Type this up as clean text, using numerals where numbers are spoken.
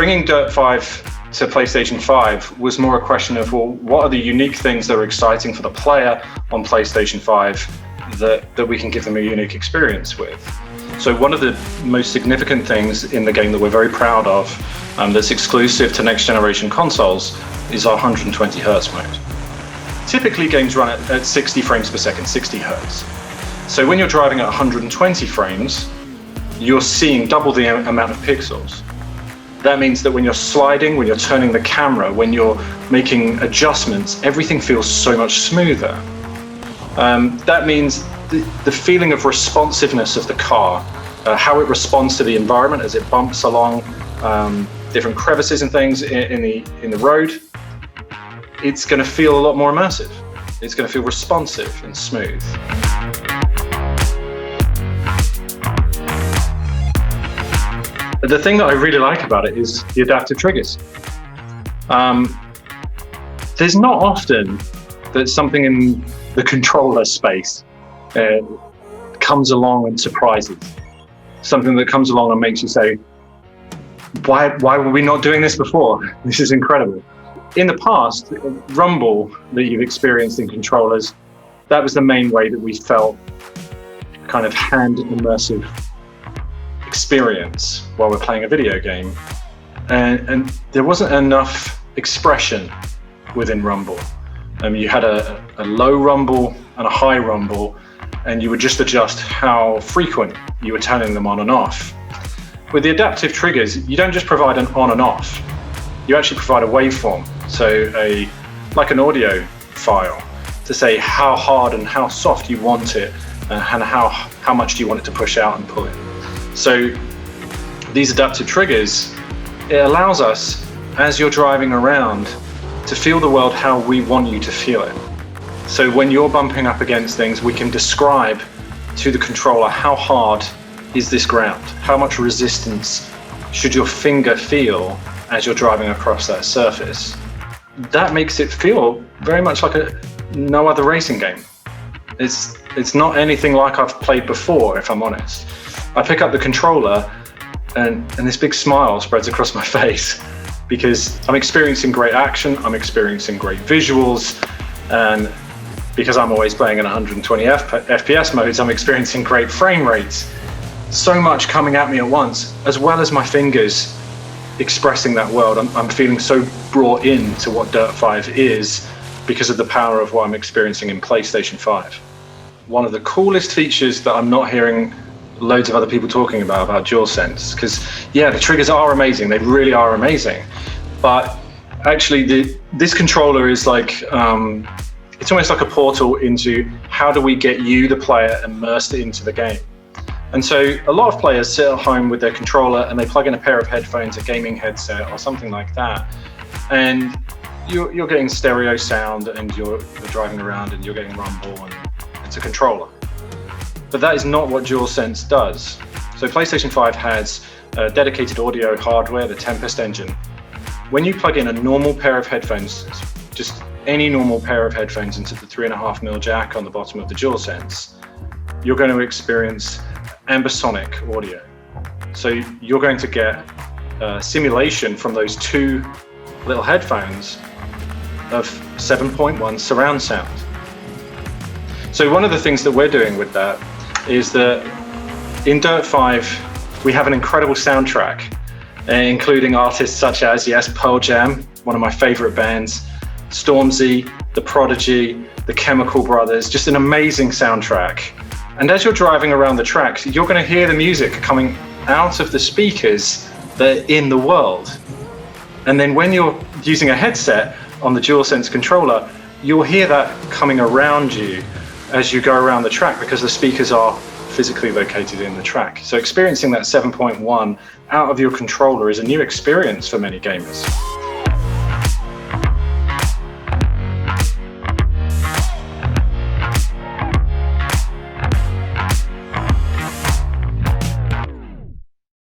bringing Dirt 5 to PlayStation 5 was more a question of, well, what are the unique things that are exciting for the player on PlayStation 5 that we can give them a unique experience with? So one of the most significant things in the game that we're very proud of, that's exclusive to next generation consoles, is our 120 Hertz mode. Typically games run at 60 frames per second, 60 Hertz. So when you're driving at 120 frames, you're seeing double the amount of pixels. That means that when you're sliding, when you're turning the camera, when you're making adjustments, everything feels so much smoother. That means the feeling of responsiveness of the car, how it responds to the environment as it bumps along different crevices and things in the road, it's going to feel a lot more immersive. It's going to feel responsive and smooth. The thing that I really like about it is the adaptive triggers. There's not often that something in the controller space comes along and surprises. Something that comes along and makes you say, why were we not doing this before? This is incredible. In the past, rumble that you've experienced in controllers, that was the main way that we felt kind of hand immersive experience while we're playing a video game. And there wasn't enough expression within rumble. You had a low rumble and a high rumble, and you would just adjust how frequent you were turning them on and off. With the adaptive triggers, you don't just provide an on and off, you actually provide a waveform, so like an audio file, to say how hard and how soft you want it, and how much do you want it to push out and pull in. So these adaptive triggers, it allows us, as you're driving around, to feel the world how we want you to feel it. So when you're bumping up against things, we can describe to the controller how hard is this ground? How much resistance should your finger feel as you're driving across that surface? That makes it feel very much like no other racing game. It's not anything like I've played before, if I'm honest. I pick up the controller and this big smile spreads across my face because I'm experiencing great action, I'm experiencing great visuals, and because I'm always playing in 120 FPS modes, I'm experiencing great frame rates. So much coming at me at once, as well as my fingers expressing that world. I'm feeling so brought in to what Dirt 5 is because of the power of what I'm experiencing in PlayStation 5. One of the coolest features that I'm not hearing loads of other people talking about DualSense, because yeah, the triggers are amazing, they really are amazing, but actually this controller is like, it's almost like a portal into how do we get you, the player, immersed into the game. And so a lot of players sit at home with their controller and they plug in a pair of headphones, a gaming headset or something like that, and you're getting stereo sound and you're driving around and you're getting rumble and it's a controller. But that is not what DualSense does. So PlayStation 5 has dedicated audio hardware, the Tempest engine. When you plug in a normal pair of headphones, just any normal pair of headphones into the 3.5mm jack on the bottom of the DualSense, you're going to experience ambisonic audio. So you're going to get simulation from those two little headphones of 7.1 surround sound. So one of the things that we're doing with that is that in Dirt 5, we have an incredible soundtrack, including artists such as, yes, Pearl Jam, one of my favorite bands, Stormzy, The Prodigy, The Chemical Brothers, just an amazing soundtrack. And as you're driving around the tracks, you're going to hear the music coming out of the speakers that are in the world. And then when you're using a headset on the DualSense controller, you'll hear that coming around you as you go around the track because the speakers are physically located in the track. So experiencing that 7.1 out of your controller is a new experience for many gamers.